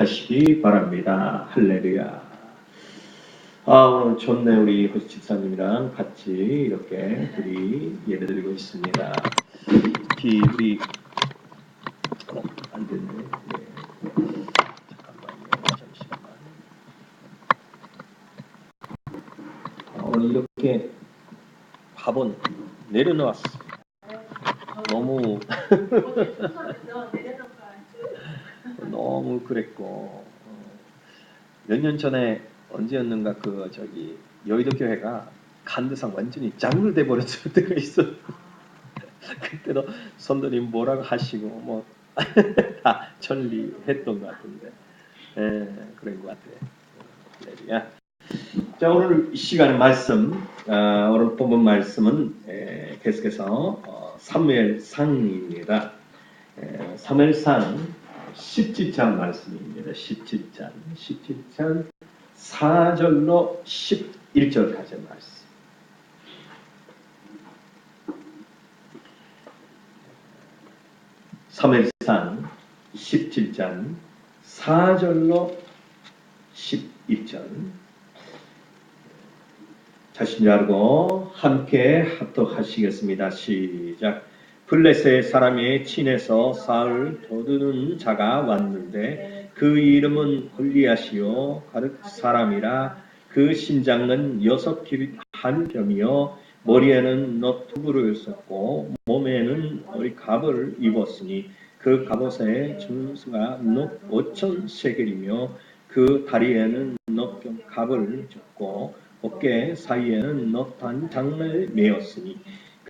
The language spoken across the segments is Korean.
하시기 바랍니다. 할렐루야. 오늘 좋네. 우리 호시 집사님이랑 같이 이렇게 둘이 예배드리고 있습니다. 우리 안 됐네. 네. 잠깐만요. 잠시만. 오늘 이렇게 밥은 내려놓았어. 너무 그랬고 몇 년 전에 언제였는가 여의도 교회가 간드상 완전히 장르돼 버렸을 때가 있어. 그때도 선도님 뭐라고 하시고 뭐 다 천리했던 것 같은데 그런 것 같아요. 자, 오늘 이 시간의 말씀, 오늘 본문 말씀은 계속해서 사무엘상입니다. 사무엘상 17장 말씀입니다. 17장 4절로 11절까지 말씀. 사무엘상 17장 4절로 11절. 자신을 알고 함께 합독하시겠습니다. 시작. 블레셋 사람의 친에서 사울 도두는 자가 왔는데 그 이름은 골리앗이요 가르 사람이라. 그 신장은 6규빗 한 뼘이요 머리에는 너투구를 썼고 몸에는 머리갑을 입었으니 그 갑옷의 준수가 5천 세겔이며 그 다리에는 놋갑을 줬고 어깨 사이에는 놋한 장을 메었으니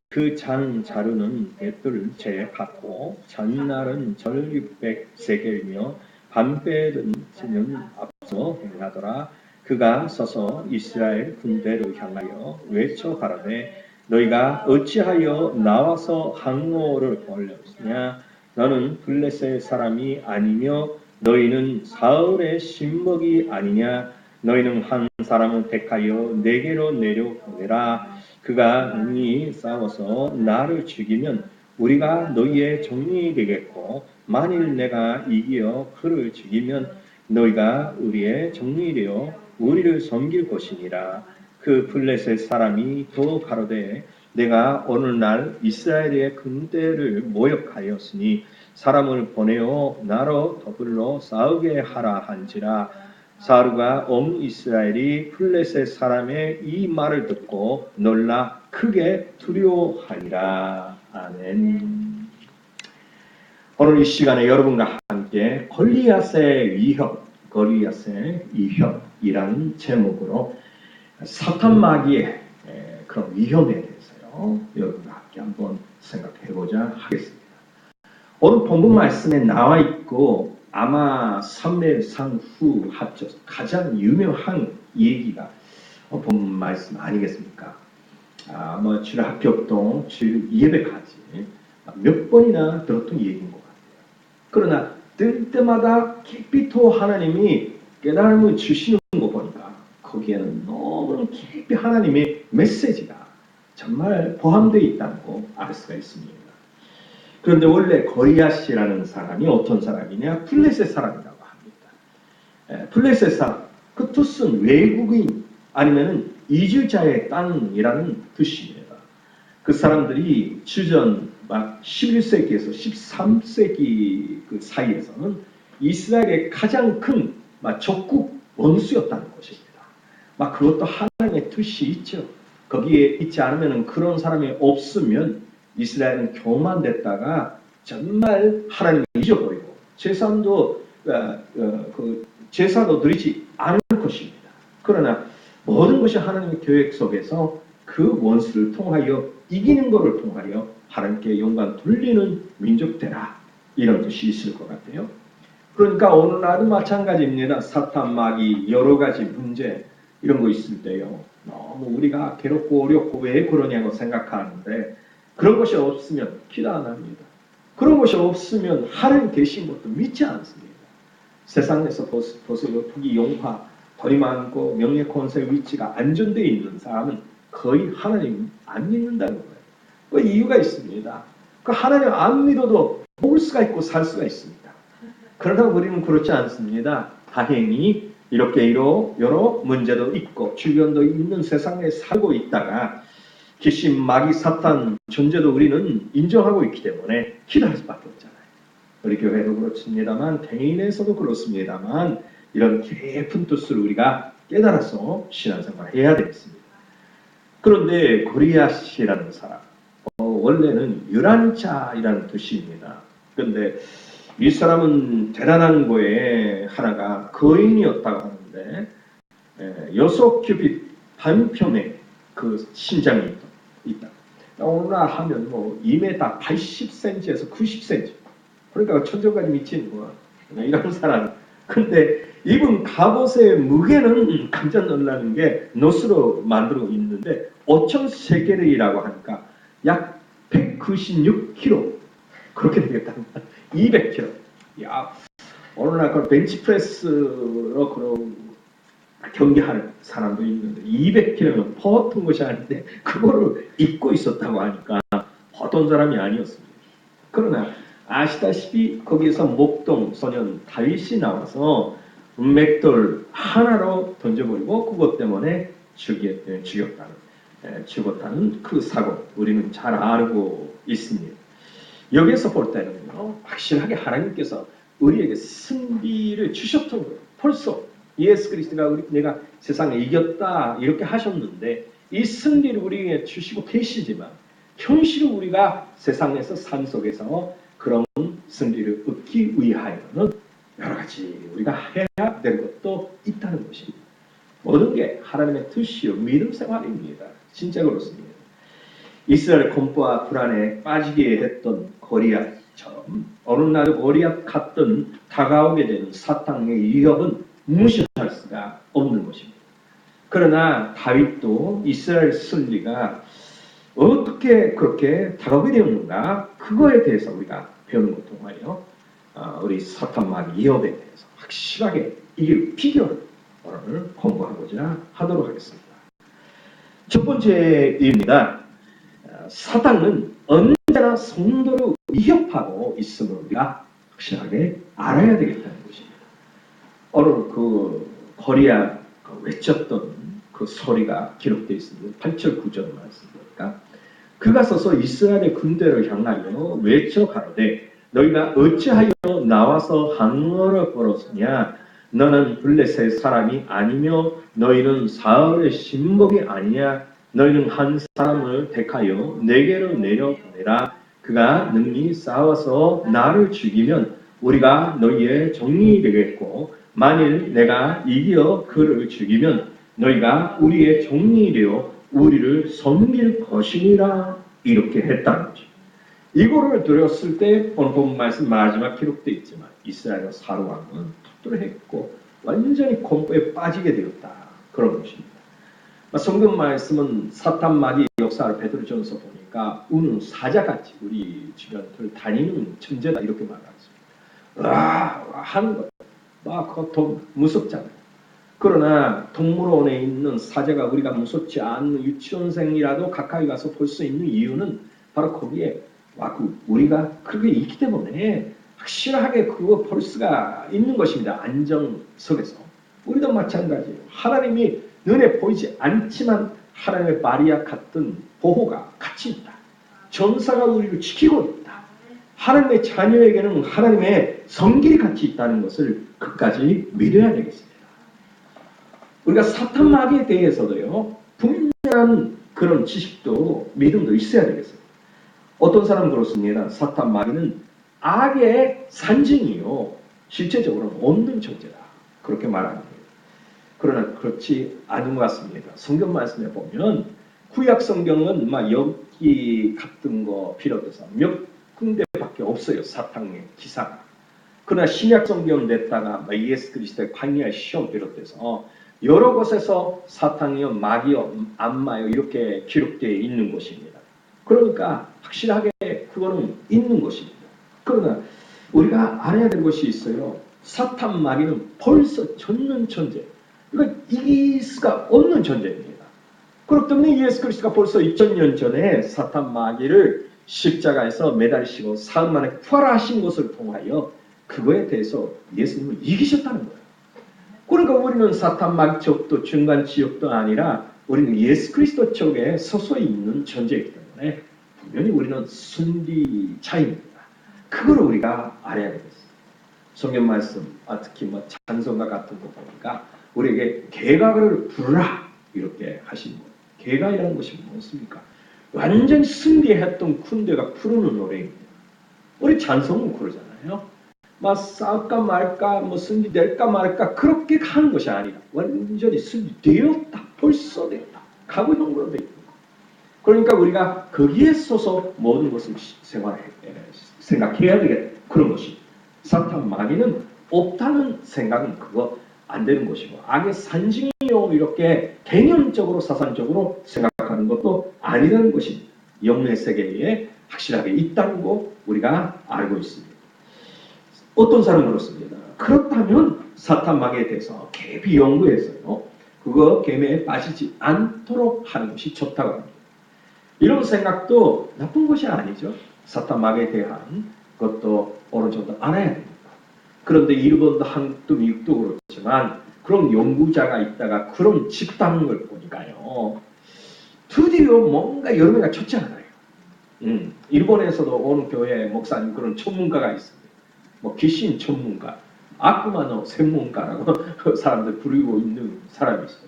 그 장 자루는 뱃돌째 같고 잔날은 절 600세겔이며 반빼든 지는 앞서 행하더라. 그가 서서 이스라엘 군대를 향하여 외쳐 가라되 너희가 어찌하여 나와서 항로를 벌렸으냐. 너는 블레셋 사람이 아니며 너희는 사울의 신복이 아니냐. 너희는 한 사람을 택하여 내게로 내려보내라. 그가 능히 싸워서 나를 죽이면 우리가 너희의 종이 되겠고 만일 내가 이기어 그를 죽이면 너희가 우리의 종이 되어 우리를 섬길 것이니라. 그 블레셋 사람이 또 가로되 내가 오늘날 이스라엘의 군대를 모욕하였으니 사람을 보내어 나로 더불어 싸우게 하라 한지라. 사울과 온 이스라엘이 블레셋 사람의 이 말을 듣고 놀라 크게 두려워하니라. 아멘. 오늘 이 시간에 여러분과 함께 골리앗의 위협이라는 제목으로 사탄 마귀의 그런 위험에 대해서요 여러분과 함께 한번 생각해보자 하겠습니다. 오늘 본문 말씀에 나와 있고 아마 사무엘상 후 합쳐서 가장 유명한 얘기가 본문 말씀 아니겠습니까? 뭐 주일 합격동, 주일 예배까지 몇 번이나 들었던 얘기인 것 같아요. 그러나 들 때마다 깊이 또 하나님이 깨달음을 주시는 거 보니까 거기에는 너무 깊이 하나님의 메시지가 정말 포함되어 있다고 알 수가 있습니다. 그런데 원래 골리앗이라는 사람이 어떤 사람이냐? 블레셋 사람이라고 합니다. 블레셋 사람, 그 뜻은 외국인 아니면 이주자의 땅이라는 뜻입니다. 그 사람들이 주전 11세기에서 13세기 그 사이에서는 이스라엘의 가장 큰 적국 원수였다는 것입니다. 그것도 하나님의 뜻이 있죠. 거기에 있지 않으면 그런 사람이 없으면 이스라엘은 교만됐다가 정말 하나님을 잊어버리고 제사도 드리지 않을 것입니다. 그러나 모든 것이 하나님의 계획 속에서 그 원수를 통하여 이기는 것을 통하여 하나님께 영광 돌리는 민족 되라. 이런 뜻이 있을 것 같아요. 그러니까 오늘날도 마찬가지입니다. 사탄 마귀 여러 가지 문제 이런 거 있을 때요. 너무 우리가 괴롭고 어렵고 왜 그러냐고 생각하는데 그런 것이 없으면 기도 안 합니다. 그런 것이 없으면 하나님 계신 것도 믿지 않습니다. 세상에서 보세요. 부귀 영화, 돈이 많고 명예 권세 위치가 안전되어 있는 사람은 거의 하나님 안 믿는다는 거예요. 그 이유가 있습니다. 그 하나님 안 믿어도 먹을 수가 있고 살 수가 있습니다. 그러나 우리는 그렇지 않습니다. 다행히 이렇게 여러 문제도 있고 주변도 있는 세상에 살고 있다가 귀신, 마귀, 사탄 존재도 우리는 인정하고 있기 때문에 기도할 수밖에 없잖아요. 우리 교회도 그렇습니다만 개인에서도 그렇습니다만 이런 깊은 뜻을 우리가 깨달아서 신앙생활을 해야 되겠습니다. 그런데 고리앗이라는 사람, 원래는 유란한 자이라는 뜻입니다. 그런데 이 사람은 대단한 거에 하나가 거인이었다고 하는데 여섯 큐빗 반평의 그 신장이 있다. 오늘날 하면 뭐 2m 80cm에서 90cm. 그러니까 천정까지 미치는 거야. 이런 사람. 근데 이분 갑옷의 무게는 깜짝 놀라는 게 놋으로 만들고 있는데 5,000세겔이라고 하니까 약 196kg. 그렇게 되겠다. 200kg. 야, 오늘날 그 벤치프레스로 그런 경기하는 사람도 있는데 200kg는 보통 것이 아닌데 그거를 입고 있었다고 하니까 보통 사람이 아니었습니다. 그러나 아시다시피 거기에서 목동 소년 다윗이 나와서 맷돌 하나로 던져버리고 그것 때문에 죽었다는 그 사고 우리는 잘 알고 있습니다. 여기에서 볼 때는요, 확실하게 하나님께서 우리에게 승리를 주셨던 거예요. 벌써 예수 그리스도가 내가 세상에 이겼다 이렇게 하셨는데 이 승리를 우리에게 주시고 계시지만 현실은 우리가 세상에서 삶 속에서 그런 승리를 얻기 위하여는 여러 가지 우리가 해야 될 것도 있다는 것입니다. 모든 게 하나님의 뜻이요 믿음 생활입니다. 진짜 그렇습니다. 이스라엘 공포와 불안에 빠지게 했던 고리앗처럼 어느 날 고리앗 같던 다가오게 되는 사탄의 위협은 무시할 수가 없는 것입니다. 그러나 다윗도 이스라엘 승리가 어떻게 그렇게 다가오게 되었는가 그거에 대해서 우리가 배우는 것 통하여 우리 사탄 마귀 위협에 대해서 확실하게 이길 비결을 오늘 공부하고자 하도록 하겠습니다. 첫 번째입니다. 사탄은 언제나 성도를 위협하고 있음을 우리가 확실하게 알아야 되겠다는 것입니다. 오늘 그 고리앗 외쳤던 그 소리가 기록되어 있습니다. 8절 9절 말씀입니까? 그가 서서 이스라엘의 군대를 향하여 외쳐 가로되 너희가 어찌하여 나와서 항어를 벌었느냐 너는 블레셋 사람이 아니며 너희는 사울의 신복이 아니냐 너희는 한 사람을 택하여 내게로 내려보내라 그가 능히 싸워서 나를 죽이면 우리가 너희의 종이 되겠고 만일 내가 이겨 그를 죽이면 너희가 우리의 종이 되어 우리를 섬길 것이니라 이렇게 했다는 거죠. 이거를 들었을 때 오늘 본 말씀 마지막 기록되어 있지만 이스라엘 사로왕은 토토했고 완전히 공포에 빠지게 되었다. 그런 것입니다. 성경 말씀은 사탄 마귀 역사를 베드로전서 보니까 우는 사자같이 우리 주변을 다니는 천재다 이렇게 말하습니다. 하는 거예요. 그거 더 무섭잖아요. 그러나 동물원에 있는 사자가 우리가 무섭지 않는 유치원생이라도 가까이 가서 볼 수 있는 이유는 바로 거기에 우리가 그게 있기 때문에 확실하게 그거 볼 수가 있는 것입니다. 안정 속에서. 우리도 마찬가지예요. 하나님이 눈에 보이지 않지만 하나님의 마리아 같은 보호가 같이 있다. 전사가 우리를 지키고 있다. 하나님의 자녀에게는 하나님의 성길이 같이 있다는 것을 끝까지 믿어야 되겠습니다. 우리가 사탄 마귀에 대해서도요. 분명한 그런 지식도 믿음도 있어야 되겠어요. 어떤 사람은 그렇습니다. 사탄 마귀는 악의 산증이요. 실제적으로는 없는 존재다. 그렇게 말합니다. 그러나 그렇지 않은 것 같습니다. 성경 말씀에 보면 구약 성경은 여기 같은 거 비롯해서 몇 군데밖에 없어요. 사탄의 기사가. 그러나 신약 성경 냈다가 예수 그리스도의 광야의 시험 비롯해서 여러 곳에서 사탄이요, 마귀요, 암마요 이렇게 기록되어 있는 것입니다. 그러니까 확실하게 그거는 있는 것입니다. 그러나 우리가 알아야 될 것이 있어요. 사탄 마귀는 벌써 졌는 존재. 이거 이길 수가 없는 존재입니다. 그렇기 때문에 예수 그리스도가 벌써 2000년 전에 사탄 마귀를 십자가에서 매달리시고 사흘 만에 부활하신 것을 통하여 그거에 대해서 예수님은 이기셨다는 거예요. 그러니까 우리는 사탄 마귀 쪽도 중간 지역도 아니라 우리는 예수 그리스도 쪽에 서서 있는 존재이기 때문에 분명히 우리는 순리자입니다. 그걸 우리가 알아야 되겠어요. 성경 말씀, 특히 뭐 찬송가 같은 거 보니까 우리에게 개가를 부르라 이렇게 하신 거예요. 개가이라는 것이 무엇입니까? 완전히 승리했던 군대가 부르는 노래입니다. 우리 찬송은 그러잖아요. 막 싸울까 말까, 뭐 승리될까 말까 그렇게 하는 것이 아니라 완전히 승리되었다, 벌써 되었다, 각오형으로 되어 있다. 그러니까 우리가 거기에 서서 모든 것을 생각해야 되겠다. 그런 것이 사탄 마귀는 없다는 생각은 그거 안 되는 것이고 악의 산증이요 이렇게 개념적으로 사상적으로 생각하는 것도 아니라는 것입니다. 영의 세계에 확실하게 있다는 거 우리가 알고 있습니다. 어떤 사람은 그렇습니다. 그렇다면 사탄 마귀에 대해서 깊이 연구해서요. 그거 계매에 빠지지 않도록 하는 것이 좋다고 합니다. 이런 생각도 나쁜 것이 아니죠. 사탄 마귀에 대한 것도 어느 정도 알아야 됩니다. 그런데 일본도 한국도 미국도 그렇지만 그런 연구자가 있다가 그런 집단을 보니까요. 드디어 뭔가 여름에가 좋지 않아요. 일본에서도 어느 교회 목사님 그런 전문가가 있습니다. 뭐 귀신 전문가, 아쿠마노専門가라고 사람들 부르고 있는 사람이 있어요.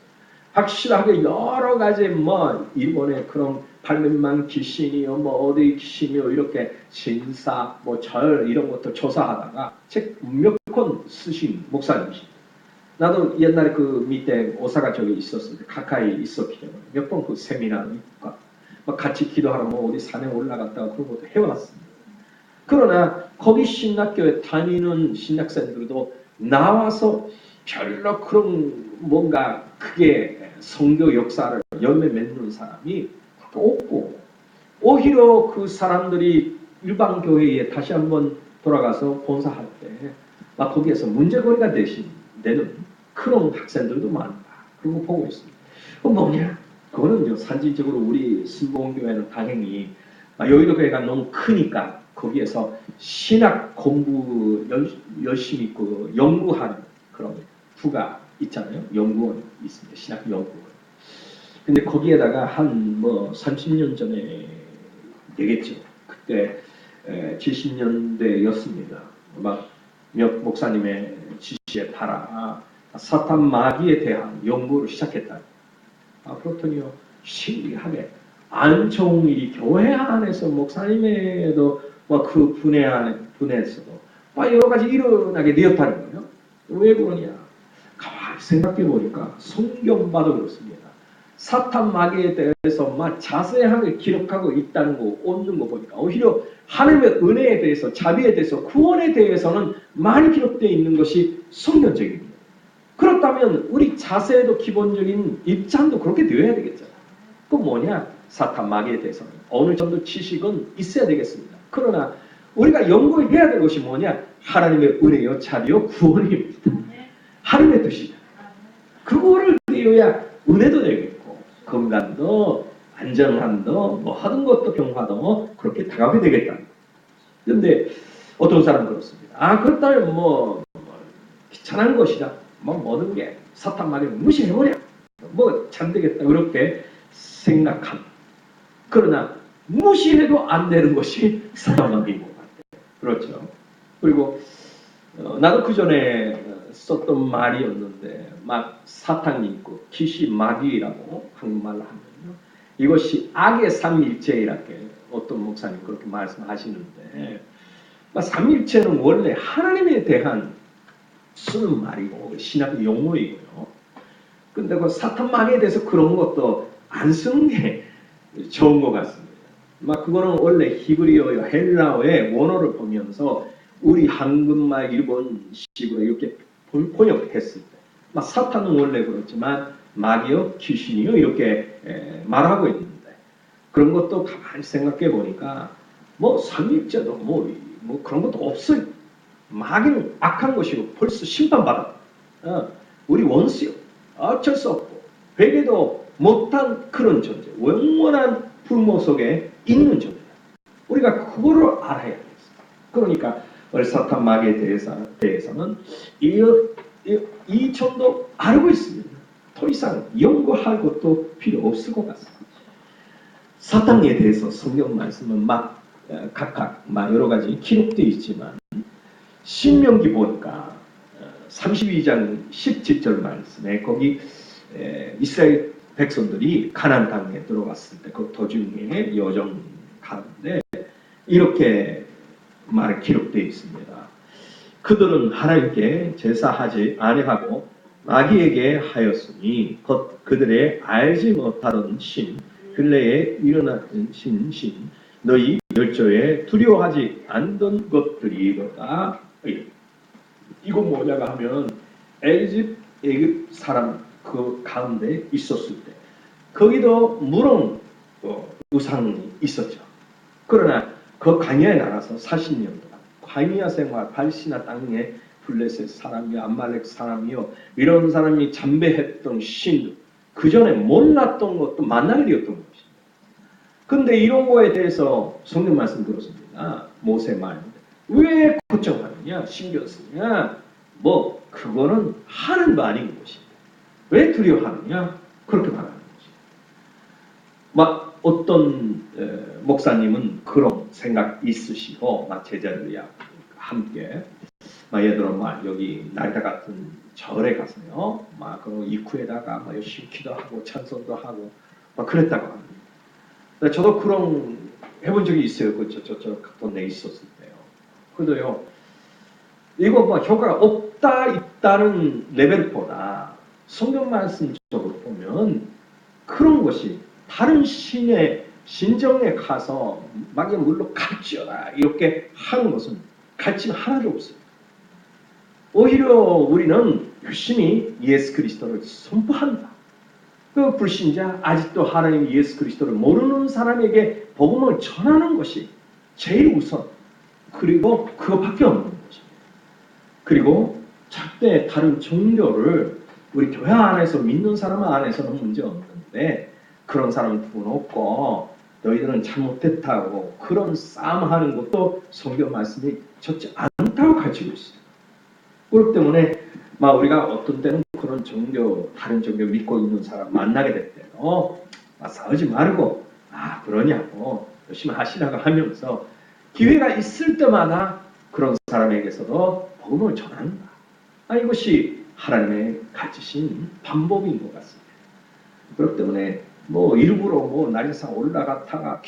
확실하게 여러 가지 뭐 일본의 그런 800만 귀신이요, 뭐 어디 귀신이요 이렇게 신사, 뭐 절 이런 것도 조사하다가 책 몇 권 쓰신 목사님이십니다. 나도 옛날에 그 밑에 오사카 쪽에 있었을 때 가까이 있었기 때문에 몇 번 그 세미나니까 같이 기도하러 뭐 어디 산에 올라갔다가 그런 것도 해왔습니다. 그러나 거기 신학교에 다니는 신학생들도 나와서 별로 그런 뭔가 크게 성교 역사를 열매 맺는 사람이 없고 오히려 그 사람들이 일반 교회에 다시 한번 돌아가서 본사할 때 막 거기에서 문제거리가 되는 그런 학생들도 많다. 그런 거 보고 있습니다. 그건 뭐냐? 그거는 산지적으로 우리 신봉교회는 당연히 여의도 교회가 너무 크니까 거기에서 신학 공부 열심히 그 연구하는 그런 부가 있잖아요. 연구원이 있습니다. 신학 연구원. 근데 거기에다가 한 뭐 30년 전에 되겠죠. 그때 70년대였습니다. 막 몇 목사님의 지시에 따라 사탄 마귀에 대한 연구를 시작했다. 그렇더니요. 신기하게 안총일이 교회 안에서 목사님에도 그 분에서도 여러 가지 일어나게 되었다는 거예요. 왜 그러냐? 가만히 생각해 보니까 성경 봐도 그렇습니다. 사탄 마귀에 대해서 자세하게 기록하고 있다는 거, 얻는 거 보니까 오히려 하나님의 은혜에 대해서, 자비에 대해서, 구원에 대해서는 많이 기록되어 있는 것이 성경적입니다. 그렇다면 우리 자세도 기본적인 입장도 그렇게 되어야 되겠잖아요. 그 뭐냐? 사탄 마귀에 대해서는 어느 정도 지식은 있어야 되겠습니다. 그러나 우리가 연구해야 될 것이 뭐냐? 하나님의 은혜요, 자비요, 구원입니다. 하나님의 뜻이잖아요. 그거를 배워야 은혜도 되겠고 건강도 안정함도 뭐 하던 것도 경화도 그렇게 다가오게 되겠다. 그런데 어떤 사람은 그렇습니다. 그렇다면 뭐 귀찮은 것이다. 모든 게 사탄 마귀를 무시해버려. 잠되겠다. 그렇게 생각함. 그러나 무시해도 안 되는 것이 사탄 마귀인 것 같아요. 그렇죠. 그리고 나도 그 전에 썼던 말이었는데 사탄이 있고 귀신 마귀라고 한국말로 하면요. 이것이 악의 삼일체 이렇게 어떤 목사님 그렇게 말씀하시는데 삼일체는 원래 하나님에 대한 쓰는 말이고 신학 용어이고요. 근데 그 사탄 마귀에 대해서 그런 것도 안 쓰는 게 좋은 것 같습니다. 그거는 원래 히브리어요 헬라어의 원어를 보면서 우리 한국말 일본식으로 이렇게 번역했을 때 사탄은 원래 그렇지만 마귀요 귀신이요 이렇게 말하고 있는데 그런 것도 가만히 생각해 보니까 삼일체도 뭐 그런 것도 없어요. 마귀는 악한 것이고 벌써 심판받아. 우리 원수요. 어쩔 수 없고 회개도 못한 그런 존재. 영원한 불모 속에 있는 존재. 우리가 그거를 알아야 되겠어요. 그러니까 사탄 마귀에 대해서는 이 정도 알고 있습니다. 더 이상 연구할 것도 필요 없을 것 같습니다. 사탄에 대해서 성경 말씀은 각각 여러 가지 기록되어 있지만 신명기 보니까 32장 17절 말씀에 거기 이스라엘 백성들이 가나안 땅에 들어갔을 때 그 도중에 여정 가운데 이렇게 기록되어 있습니다. 그들은 하나님께 제사하지 아니하고 마귀에게 하였으니 곧 그들의 알지 못하던 신 근래에 일어나는 신 너희 열조에 두려워하지 않던 것들이로다. 이거 뭐냐가 하면 애굽 사람 그 가운데 있었을 때 거기도 물론 우상이 있었죠. 그러나 그 광야에 나가서 40년 동안 광야 생활 팔시나 땅에 블레셋 사람이요 암말렉 사람이요 이런 사람이 잠배했던 신 그 전에 몰랐던 것도 만나게 되었던 것입니다. 근데 이런 거에 대해서 성경 말씀 들었습니다. 모세 말 왜 걱정하느냐 신경 쓰느냐 그거는 하는 거 아닌 것입니다. 왜 두려워하느냐 그렇게 말하는 것입니다. 어떤 목사님은 그런 생각 있으시고 제자들이야 함께 예를 들어 여기 나리다 같은 절에 가서요 그 입구에다가 열심히 기도하고 찬송도 하고 그랬다고 합니다. 저도 그런 해본 적이 있어요. 저 동네에 있었을 때요. 그래도요 이거 효과가 없다 있다는 레벨보다 성경 말씀적으로 보면 그런 것이 다른 신의 신정에 가서 물로 갈지어라 이렇게 하는 것은 가치가 하나도 없어요. 오히려 우리는 열심히 예수 그리스도를 선포한다. 그 불신자 아직도 하나님 예수 그리스도를 모르는 사람에게 복음을 전하는 것이 제일 우선 그리고 그것밖에 없는 것입니다. 그리고 절대 다른 종교를 우리 교회 안에서 믿는 사람 안에서는 문제 없는데 그런 사람 두고놓고 너희들은 잘못됐다고 그런 싸움하는 것도 성경 말씀이 좋지 않다고 가르치고 있어요. 그렇기 때문에 우리가 어떤 때는 그런 다른 종교 믿고 있는 사람 만나게 될 때는 싸우지 말고 그러냐고 열심히 하시라고 하면서 기회가 있을 때마다 그런 사람에게서도 복음을 전한다. 이것이 하나님의 가르치신 방법인 것 같습니다. 그렇기 때문에 일부러 날개상 올라갔다가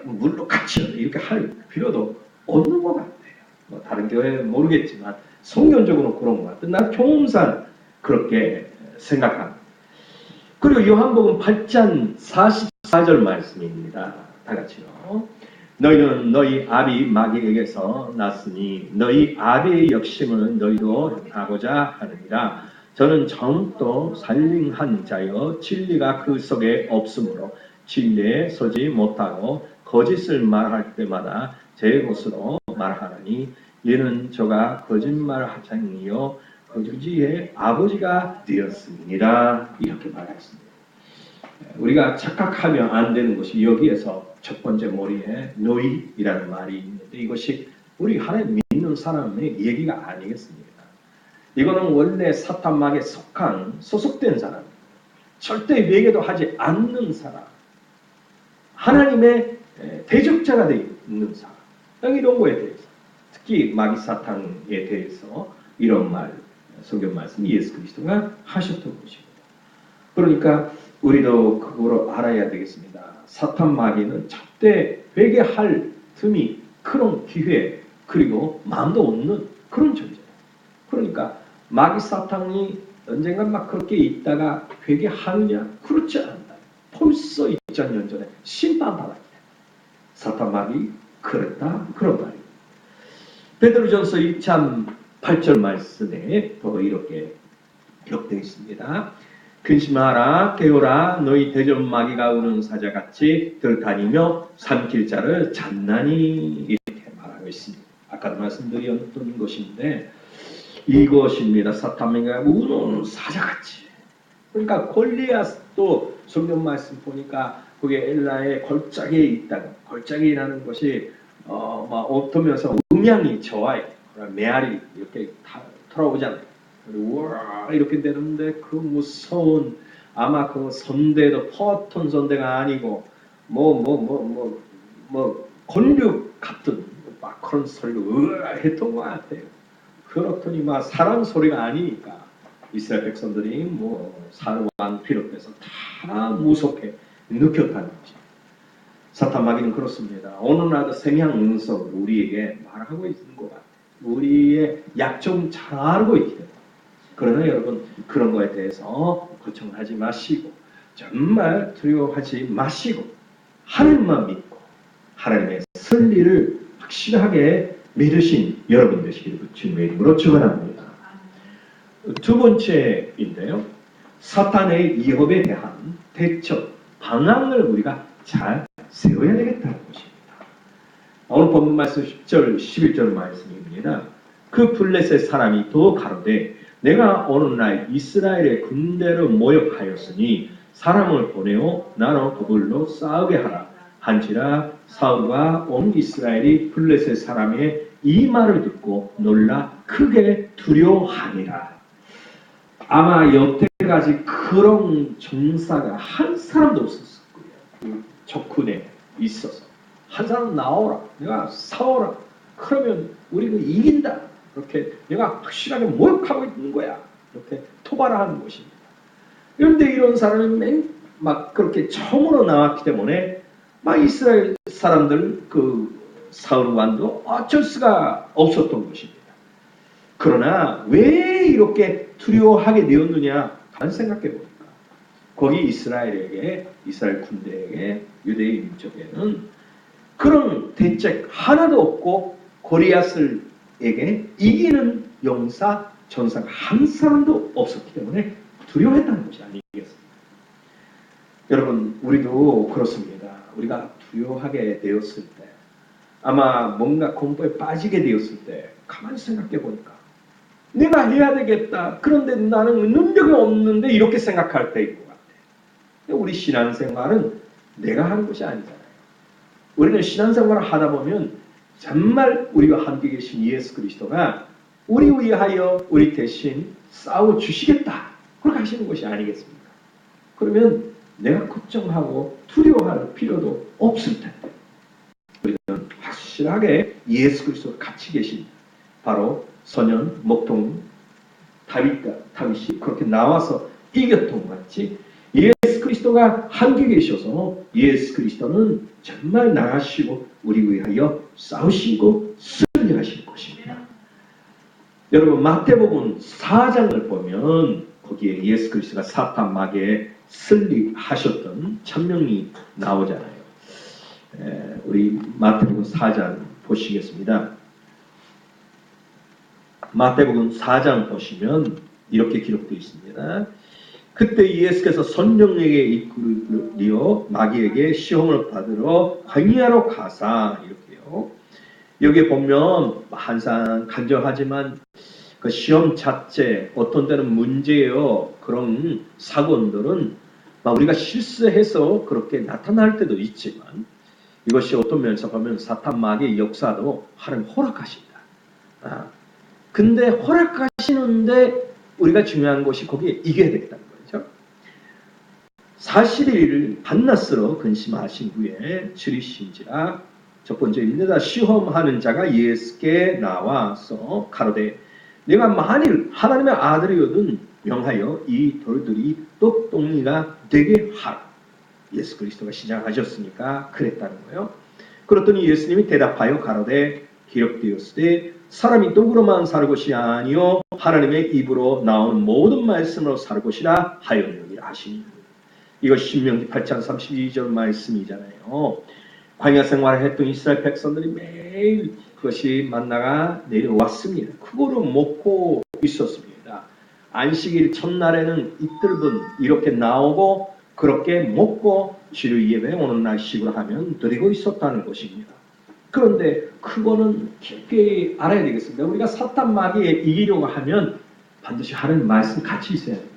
물로 같이 이렇게 할 필요도 없는 것 같아요. 다른 교회 모르겠지만 성경적으로 그런 것 같아요. 난 경험상 그렇게 생각합니다. 그리고 요한복음 8장 44절 말씀입니다. 다 같이요. 너희는 너희 아비 마귀에게서 났으니 너희 아비의 욕심을 너희도 하고자 하느니라. 저는 처음부터 살림한 자여 진리가 그 속에 없으므로 진리에 서지 못하고 거짓을 말할 때마다 제 것으로 말하나니 이는 저가 거짓말하자니요 거짓의 아버지가 되었습니다. 이렇게 말했습니다. 우리가 착각하면 안 되는 것이 여기에서 첫 번째 머리에 너희이라는 말이 있는데 이것이 우리 하나님 믿는 사람의 얘기가 아니겠습니까? 이거는 원래 사탄 마귀에 소속된 사람, 절대 회개도 하지 않는 사람, 하나님의 대적자가 되어 있는 사람, 이런 거에 대해서 특히 마귀 사탄에 대해서 이런 성경 말씀 예수 그리스도가 하셨던 것입니다. 그러니까 우리도 그거를 알아야 되겠습니다. 사탄 마귀는 절대 회개할 틈이 그런 기회 그리고 마음도 없는 그런 존재예요. 그러니까 마귀 사탄이 언젠가 그렇게 있다가 회개하느냐? 그렇지 않다. 벌써 2000년 전에 심판받았다. 사탄 마귀 그랬다. 그런 말입니다. 베드로전서 1장 8절 말씀에 이렇게 기록되어 있습니다. 근심하라 깨어라 너희 대전 마귀가 우는 사자같이 들다니며 삼킬 자를 잡나니 이렇게 말하고 있습니다. 아까도 말씀드렸던 것인데 이것입니다. 사탄 마귀가 우는 사자같이. 그러니까 골리앗도 성경 말씀 보니까 그게 엘라의 골짜기에 있다가 골짜기라는 것이 어떠면서 음양이 좋아요. 메아리 이렇게 돌아오잖아요. 우와 이렇게 되는데 그 무서운 아마 그 선대도 포톤 선대가 아니고 권력 같은 막 그런 소리로 으아 했던 것 같아요. 그렇더니 막 사람 소리가 아니니까 이스라엘 백성들이 사르왕 비롯해서 다 무섭게 느꼈다는 거죠. 사탄 마귀는 그렇습니다. 어느 날도 생양응석을 우리에게 말하고 있는 것 같아요. 우리의 약점 잘 알고 있기 때문에. 그러나 여러분 그런 거에 대해서 걱정하지 마시고 정말 두려워하지 마시고 하나님만 믿고 하나님의 선리를 확실하게 믿으신 여러분 되시기를 주님의 이름으로 축원합니다. 두 번째인데요. 사탄의 위협에 대한 대처 방향을 우리가 잘 세워야 되겠다는 것입니다. 오늘 본문 말씀 10절 11절 말씀입니다. 그 블레셋 사람이 또 가로되 내가 어느 날 이스라엘의 군대를 모욕하였으니 사람을 보내어 나로 더불어 싸우게 하라 한지라 사울과 온 이스라엘이 블레셋 사람의 이 말을 듣고 놀라 크게 두려워하니라. 아마 여태까지 그런 종사가 한 사람도 없었을 거예요. 적군에 있어서 한 사람 나오라, 내가 싸워라. 그러면 우리는 이긴다. 이렇게 내가 확실하게 모욕하고 있는 거야. 이렇게 토발하는 것입니다. 그런데 이런 사람이 막 그렇게 처음으로 나왔기 때문에 막 이스라엘 사람들 그 사울 왕도 어쩔 수가 없었던 것입니다. 그러나 왜 이렇게 두려워하게 되었느냐 한 생각해 보니까 거기 이스라엘 군대에게 유대인 민족에는 그런 대책 하나도 없고 고리앗에게 이기는 용사 전사가 한 사람도 없었기 때문에 두려워했다는 것이 아니겠습니까? 여러분 우리도 그렇습니다. 우리가 두려워하게 되었을 때 아마 뭔가 공부에 빠지게 되었을 때 가만히 생각해 보니까 내가 해야 되겠다. 그런데 나는 능력이 없는데 이렇게 생각할 때인 것 같아요. 우리 신앙생활은 내가 하는 것이 아니잖아요. 우리는 신앙생활을 하다 보면 정말 우리와 함께 계신 예수 그리스도가 우리 위하여 우리 대신 싸워주시겠다. 그렇게 하시는 것이 아니겠습니까? 그러면 내가 걱정하고 두려워할 필요도 없을 텐데 우리는 확실하게 예수 그리스도가 같이 계신 바로 소년 목동 다윗이 그렇게 나와서 이겼던 것 같이 예수 그리스도가 함께 계셔서 예수 그리스도는 정말 나가시고 우리 위하여 싸우시고 승리하실 것입니다. 여러분 마태복음 4장을 보면 거기에 예수 그리스도가 사탄 마귀에 승리하셨던 장면이 나오잖아요. 우리 마태복음 4장 보시겠습니다. 마태복음 4장 보시면 이렇게 기록되어 있습니다. 그때 예수께서 선정에게 이끌려 마귀에게 시험을 받으러 광야로 가사 이렇게요. 여기 보면 항상 간절하지만 그 시험 자체 어떤 때는 문제예요. 그런 사건들은 우리가 실수해서 그렇게 나타날 때도 있지만 이것이 어떤 면에서 보면 사탄 마귀의 역사도 하나님 허락하십니다. 근데 허락하시는데 우리가 중요한 것이 거기에 이겨야 되겠다는 거죠. 40일 밤낮으로 근심하신 후에 줄이신지라 첫 번째입니다. 시험하는 자가 예수께 나와서 가로되 내가 만일 하나님의 아들이거든 명하여 이 돌들이 떡동이가 되게 하라. 예수 그리스도가 시작하셨으니까 그랬다는 거예요. 그랬더니 예수님이 대답하여 가로되 기록되었으되 사람이 떡으로만 살 것이 아니요 하나님의 입으로 나오는 모든 말씀으로 살 것이라 하였느니라 하시니 이거 신명기 8장 32절 말씀이잖아요. 광야 생활을 했던 이스라엘 백성들이 매일 그것이 만나가 내려왔습니다. 그거를 먹고 있었습니다. 안식일 첫날에는 이틀분 이렇게 나오고 그렇게 먹고 주일 예배 오는 날식으로 하면 드리고 있었다는 것입니다. 그런데 그거는 깊게 알아야 되겠습니다. 우리가 사탄 마귀에 이기려고 하면 반드시 하나님 말씀 같이 있어야 됩니다.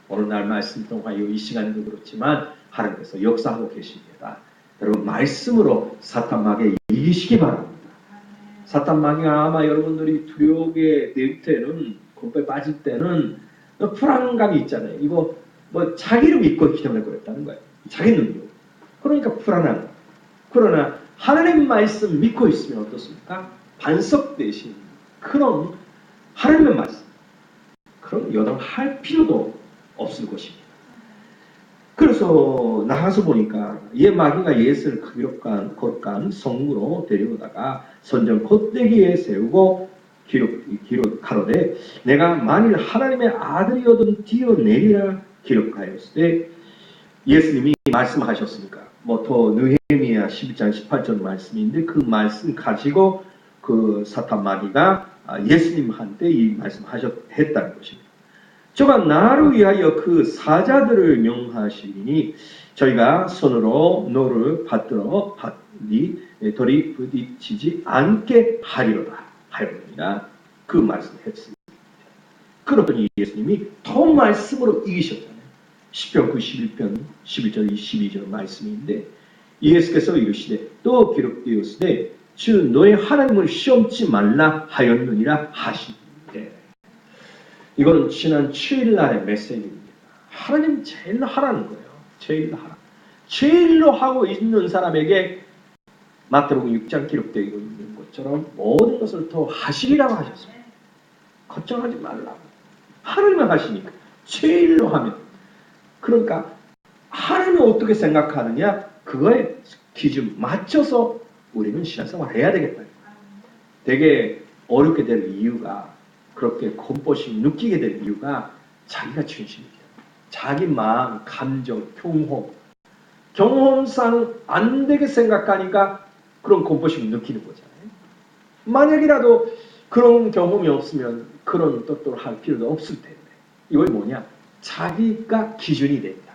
오늘날 말씀 통하여 이 시간에도 그렇지만 하나님께서 역사하고 계십니다. 여러분 말씀으로 사탄 마귀에 이기시기 바랍니다. 사탄 마귀가 아마 여러분들이 두려움에 낼 때는, 공포에 빠질 때는 불안감이 있잖아요. 이거 뭐 자기를 믿고 기도를 그랬다는 거예요. 자기 능력. 그러니까 불안한 거예요. 그러나 하나님 말씀 믿고 있으면 어떻습니까? 반석 대신 그런 하나님의 말씀, 그런 여담할 필요도 없을 것입니다. 그래서 나가서 보니까 마귀가 예수를 거룩한 성으로 데려오다가 선전 겉대기에 세우고 가로되 내가 만일 하나님의 아들이어든 뛰어내리라 기록하였을 때 예수님이 말씀하셨으니까 뭐 더 느헤미야 11장 18절 말씀인데 그 말씀 가지고 그 사탄 마귀가 예수님한테 이 말씀했다는 것입니다. 저가 나를 위하여 그 사자들을 명하시니 저희가 손으로 노를 받들어 돌이 부딪히지 않게 하리로다 하였느니라 그 말씀을 했습니다. 그러더니 예수님이 더 말씀으로 이기셨잖아요. 시편 91편 11절 12절 말씀인데 예수께서 이르시되 또 기록되었으되 주 너의 하나님을 시험치 말라 하였느니라 하시는데, 이거는 지난 7일날의 메시지입니다. 하나님 제일로 하라는 거예요. 제일로 하라. 제일로 하고 있는 사람에게 마태복음 6장 기록되어 있는 것처럼 모든 것을 더 하시리라고 하셨습니다. 걱정하지 말라고. 하나님은 하시니까 제일로 하면, 그러니까 하나님이 어떻게 생각하느냐 그거에 기준 맞춰서 우리는 신앙생활을 해야 되겠다. 되게 어렵게 될 이유가, 그렇게 공포심 느끼게 될 이유가 자기가 중심이에요. 자기 마음, 감정, 경험상 안 되게 생각하니까 그런 공포심 느끼는 거잖아요. 만약이라도 그런 경험이 없으면 그런 뜻도 할 필요도 없을 텐데, 이걸 뭐냐? 자기가 기준이 된다.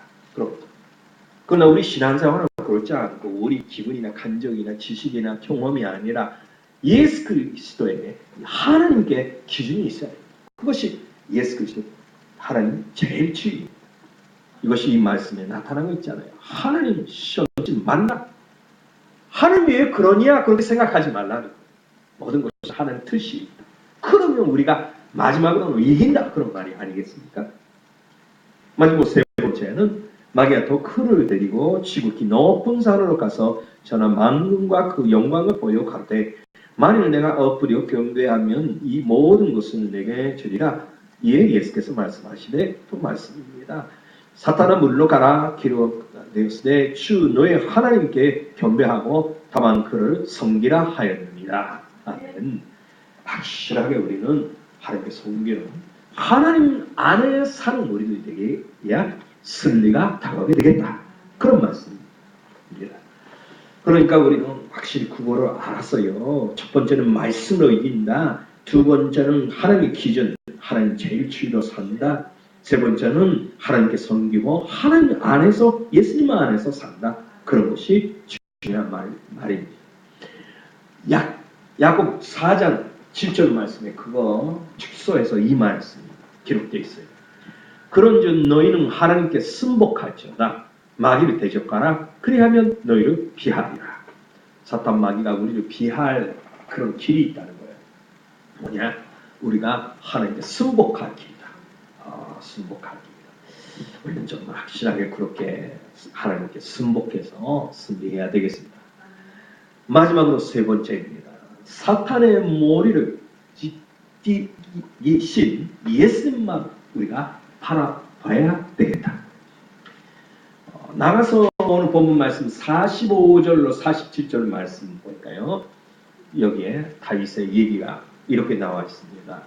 그러나 우리 신앙생활은 그렇지 않고 우리 기분이나 감정이나 지식이나 경험이 아니라 예수 그리스도에게 하나님께 기준이 있어야 해요. 그것이 예수 그리스도 하나님 제일 주의. 이것이 이 말씀에 나타나고 있잖아요. 하나님 시험치 말라. 하나님 왜 그러냐 그렇게 생각하지 말라는 거예요. 모든 것이 하나님 뜻이 있다. 그러면 우리가 마지막으로는 이긴다 그런 말이 아니겠습니까? 마지막 세 번째는 마귀가 더 그를 데리고 지극히 높은 산으로 가서 전하 만군과 그 영광을 보여 가로되 만일 내가 엎드려 경배하면 이 모든 것은 내게 주리라. 이에 예수께서 말씀하시되 또 말씀입니다. 사탄아 물러가라 기록되었으되 주 너의 하나님께 경배하고 다만 그를 섬기라 하였느니라. 아멘. 확실하게 우리는 하나님께 섬기는 하나님 안에 사는 우리들이 되게야 승리가 다가오게 되겠다. 그런 말씀입니다. 그러니까 우리는 확실히 그거를 알았어요. 첫 번째는 말씀으로 이긴다. 두 번째는 하나님의 기준, 하나님 제일 주의로 산다. 세 번째는 하나님께 섬기고 하나님 안에서, 예수님 안에서 산다. 그런 것이 중요한 말입니다. 야곱 4장 7절 말씀에 그거 축소해서 이 말씀이 기록되어 있어요. 그런즉 너희는 하나님께 순복할지어다. 마귀를 대적하라. 그리하면 너희를 피하리라. 사탄 마귀가 우리를 피할 그런 길이 있다는 거예요. 뭐냐? 우리가 하나님께 순복할 길이다. 순복할 길이다. 우리는 정말 확실하게 그렇게 하나님께 순복해서 승리해야 되겠습니다. 마지막으로 세 번째입니다. 사탄의 머리를 찢기신 예수님만 우리가 바라봐야 되겠다. 나가서 오늘 본문 말씀 45절로 47절 말씀 볼까요? 여기에 다윗의 얘기가 이렇게 나와 있습니다.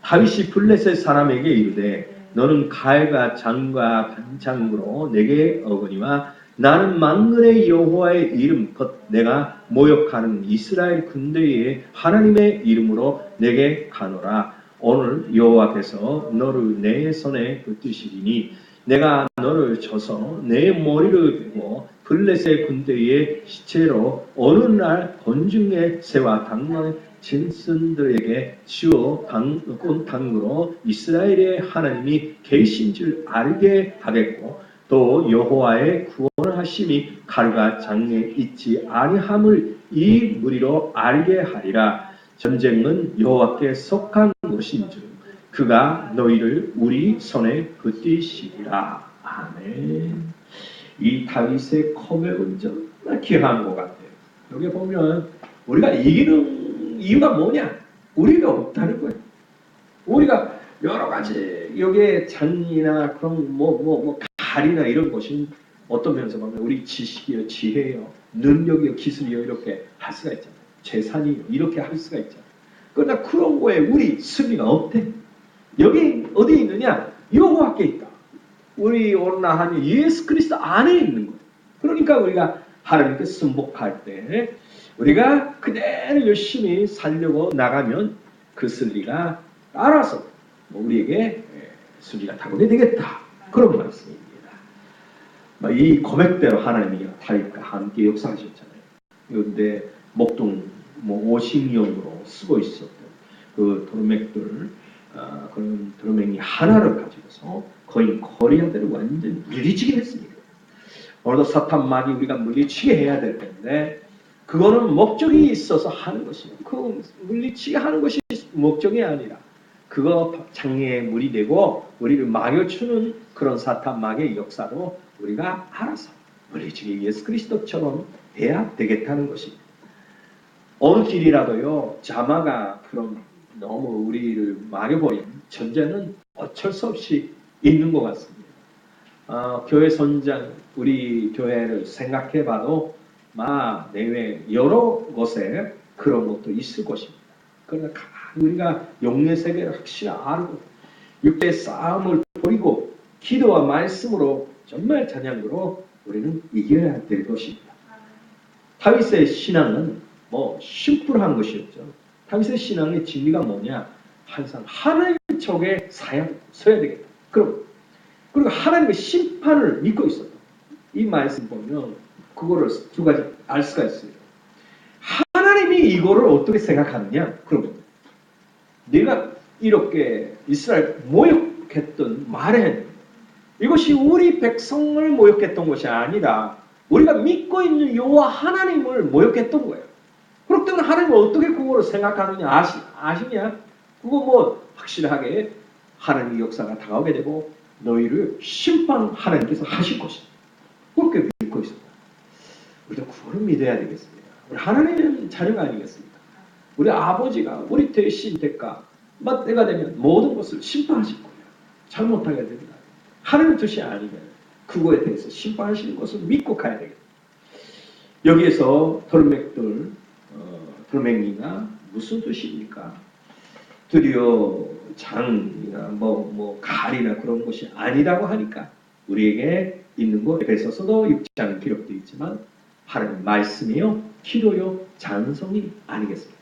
다윗이 블레셋 사람에게 이르되 너는 칼과 창과 반창으로 내게 어거니와 나는 만군의 여호와의 이름 곧 내가 모욕하는 이스라엘 군대의 하나님의 이름으로 내게 가노라. 오늘 여호와께서 너를 내 손에 붙드시리니 내가 너를 쳐서 내 머리를 베고 블레셋 군대의 시체로 어느 날 곤중의 새와 당나의 짐승들에게 치워 당으로 이스라엘의 하나님이 계신 줄 알게 하겠고 또 여호와의 구원하심이 칼과 창에 있지 아니함을 이 무리로 알게 하리라. 전쟁은 여호와께 속한 것인즉 그가 너희를 우리 손에 붙이시리라. 아멘. 이 다윗의 고백은 정말 귀한 것 같아요. 여기 보면 우리가 이기는 이유가 뭐냐? 우리가 없다는 거예요. 우리가 여러 가지 여기에 장이나 그런 칼이나 이런 것이 어떤 면에서 보면 우리 지식이요, 지혜요, 능력이요, 기술이요 이렇게 할 수가 있잖아요. 재산이요 이렇게 할 수가 있잖아요. 그러나 그런 거에 우리 승리가 없대. 여기 어디 있느냐? 여호와께 있다. 우리 오늘 하나님 예수 그리스도 안에 있는 거예요. 그러니까 우리가 하나님께 승복할 때 우리가 그대로 열심히 살려고 나가면 그 승리가 따라서 우리에게 승리가 타고게 되겠다. 그런 말씀입니다. 이 고백대로 하나님이 다윗과 함께 역사하셨잖아요. 그런데 목동 50년으로 쓰고 있었던 그 도르맥들 그런 도르맥이 하나를 가지고서 거의 거리아들을 완전히 물리치게 했습니다. 오늘도 사탄 마귀 우리가 물리치게 해야 될 텐데 그거는 목적이 있어서 하는 것이에요. 그 물리치게 하는 것이 목적이 아니라 그거 장애에 물이 되고 우리를 막여주는 그런 사탄 마귀의 역사로 우리가 알아서 물리치게 예수 그리스도처럼 돼야 되겠다는 것입니다. 어느 길이라도요 자마가 그런 너무 우리를 막여버린 전제는 어쩔 수 없이 있는 것 같습니다. 교회 선장 우리 교회를 생각해봐도 내외 여러 곳에 그런 것도 있을 것입니다. 그러나 우리가 영의 세계를 확실히 알고 육체의 싸움을 버리고 기도와 말씀으로 정말 찬양으로 우리는 이겨야 될 것입니다. 다윗의 신앙은 심플한 것이었죠. 다윗의 신앙의 진리가 뭐냐? 항상 하나님 쪽에 서야 되겠다. 그리고 하나님의 심판을 믿고 있었다. 이 말씀 보면 그거를 두 가지 알 수가 있어요. 하나님이 이거를 어떻게 생각하느냐? 그럼 내가 이렇게 이스라엘 모욕했던 말에 이것이 우리 백성을 모욕했던 것이 아니라 우리가 믿고 있는 여호와 하나님을 모욕했던 거예요. 그렇기 때문에 하나님은 어떻게 그거를 생각하느냐 아시냐? 그거 확실하게 하나님의 역사가 다가오게 되고 너희를 심판 하나님께서 하실 것이다. 그렇게 믿고 있습니다. 우리도 그걸 믿어야 되겠습니다. 우리 하나님은 자녀가 아니겠습니까? 우리 아버지가 우리 대신 대가 때가 되면 모든 것을 심판하실 거예요. 잘못하게 됩니다. 하나님의 뜻이 아니면 그거에 대해서 심판하시는 것을 믿고 가야 되겠다. 여기에서 돌멩이가 무슨 뜻입니까? 드디어 장이나 칼이나 그런 것이 아니라고 하니까 우리에게 있는 것 에베소서도 6장에 기록되어 있지만 하나님 말씀이요 기도요 장성이 아니겠습니까?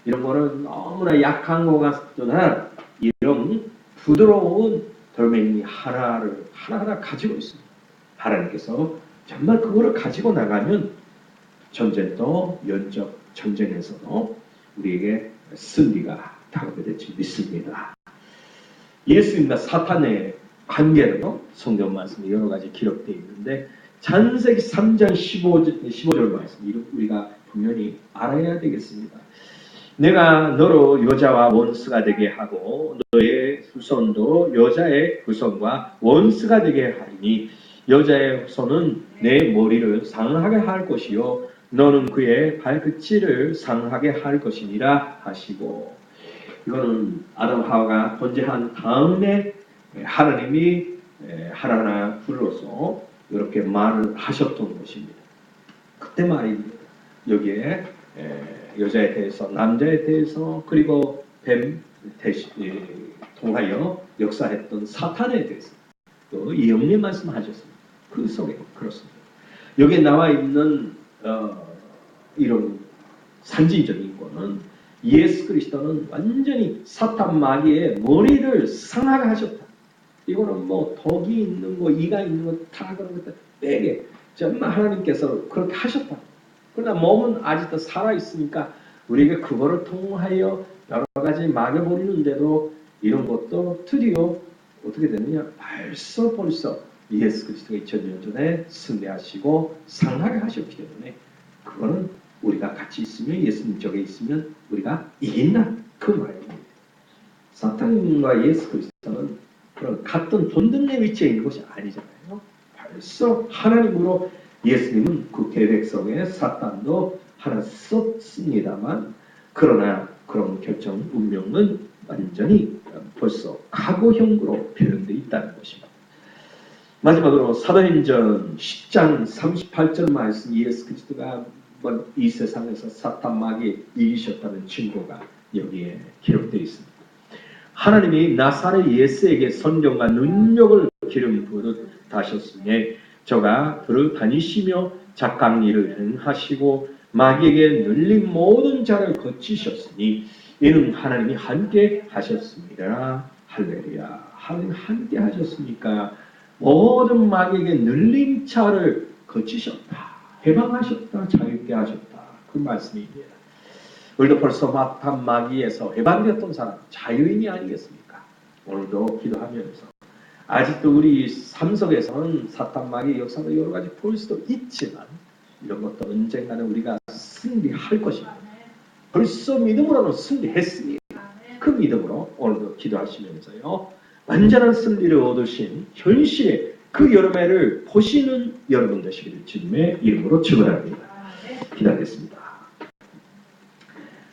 이런 거는 너무나 약한 것 같으나 이런 부드러운 돌멩이 하나하나 가지고 있습니다. 하나님께서 정말 그거를 가지고 나가면 전쟁도 면적 전쟁에서도 우리에게 승리가 다가오게 될지 믿습니다. 예수님과 사탄의 관계는요 성경 말씀에 여러 가지 기록되어 있는데 창세기 3장 15절 말씀 우리가 분명히 알아야 되겠습니다. 내가 너로 여자와 원수가 되게 하고 너의 후손도 여자의 후손과 원수가 되게 하리니 여자의 후손은 내 머리를 상하게 할 것이요 너는 그의 발끝을 상하게 할 것이니라 하시고 이거는 아담 하와가 번제한 다음에 하나님이 하나하나 불러서 이렇게 말을 하셨던 것입니다. 그때 말입니다. 여기에 여자에 대해서 남자에 대해서 그리고 뱀 통하여 역사했던 사탄에 대해서 또 이 영리 말씀하셨습니다. 그 속에 그렇습니다. 여기에 나와 있는 이런 상징적인 거는 예수 그리스도는 완전히 사탄 마귀의 머리를 상하게 하셨다. 이거는 덕이 있는 거, 이가 있는 거 다 그런 것들 빼게 정말 하나님께서 그렇게 하셨다. 그러나 몸은 아직도 살아 있으니까 우리에게 그거를 통하여 여러 가지 막여버리는데도 이런 것도 드디어 어떻게 되느냐? 벌써 예수 그리스도가 2000년 전에 승리하시고 상하게 하셨기 때문에 그거는 우리가 같이 있으면, 예수님 쪽에 있으면 우리가 이긴다, 그 말입니다. 사탄과 예수 그리스도는 그런 같은 동등의 위치에 있는 것이 아니잖아요. 벌써 하나님으로 예수님은 그 계획 속에 사탄도 하나 썼습니다만, 그러나 그런 결정 운명은 완전히 벌써 과거형으로 표현되어 있다는 것입니다. 마지막으로 사도행전 10장 38절 말씀, 예수 그리스도가 이 세상에서 사탄 마귀 이기셨다는 증거가 여기에 기록되어 있습니다. 하나님이 나사렛 예수에게 선정과 능력을 기름 부듯 다셨으니 저가 그를 다니시며 작강 일을 행하시고 마귀에게 눌린 모든 자를 거치셨으니 이는 하나님이 함께 하셨습니다. 할렐루야. 하나님 함께 하셨으니까 모든 마귀에게 눌린 자를 거치셨다, 해방하셨다, 자유케 하셨다, 그 말씀입니다. 우리도 벌써 사탄 마귀에서 해방되었던 사람, 자유인이 아니겠습니까? 오늘도 기도하면서 아직도 우리 삶 속에서는 사탄 마귀의 역사도 여러 가지 볼 수도 있지만 이런 것도 언젠가는 우리가 승리할 것입니다. 벌써 믿음으로는 승리했습니다. 그 믿음으로 오늘도 기도하시면서요, 완전한 승리를 얻으신 현실의 그 여름해를 보시는 여러분 되시기를 주님의 이름으로 축원합니다. 기도하겠습니다.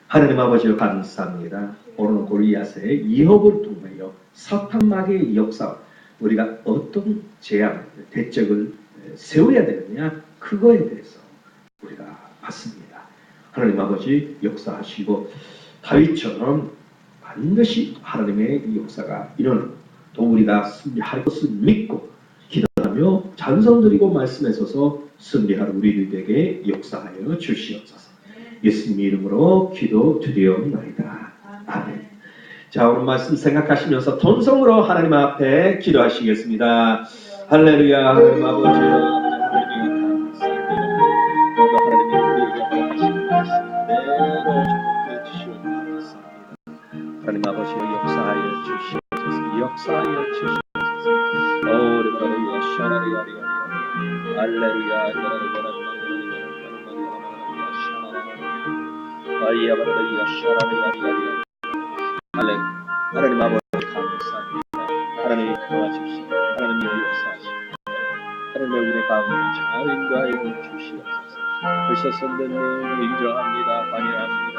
하나님 아버지여 감사합니다. 오늘 골리앗의 이협을 통하여 사탄 마귀의 역사, 우리가 어떤 제안, 대책을 세워야 되느냐, 그거에 대해서 우리가 봤습니다. 하나님 아버지 역사하시고 다윗처럼 반드시 하나님의 역사가 일어나고 또 우리가 승리할 것을 믿고 기도하며 찬송 드리고 말씀에 서서 승리할 우리들에게 역사하여 주시옵소서. 예수님 이름으로 기도드리옵나이다. 아멘. 자, 오늘 말씀 생각하시면서 통성으로 하나님 앞에 기도하시겠습니다. 할렐루야. 하나님 아버지, 하나님이 감사합니다. 오늘 하나님이 우리에게 허락하신 말씀대로 축복해 주시옵소서. 하나님 아버지 역사하여 주시옵소서. 역사하여 주시옵소서. 오르바르야 샤라리아리아 할렐루야. 하나님 아버지 감사합니다. 하나님이 도와주시고 하나님이 역사하시고 하나님의 우리 가운데 잘 인도하여 주시옵소서. 오셔서 는 인정합니다. 환영합니다.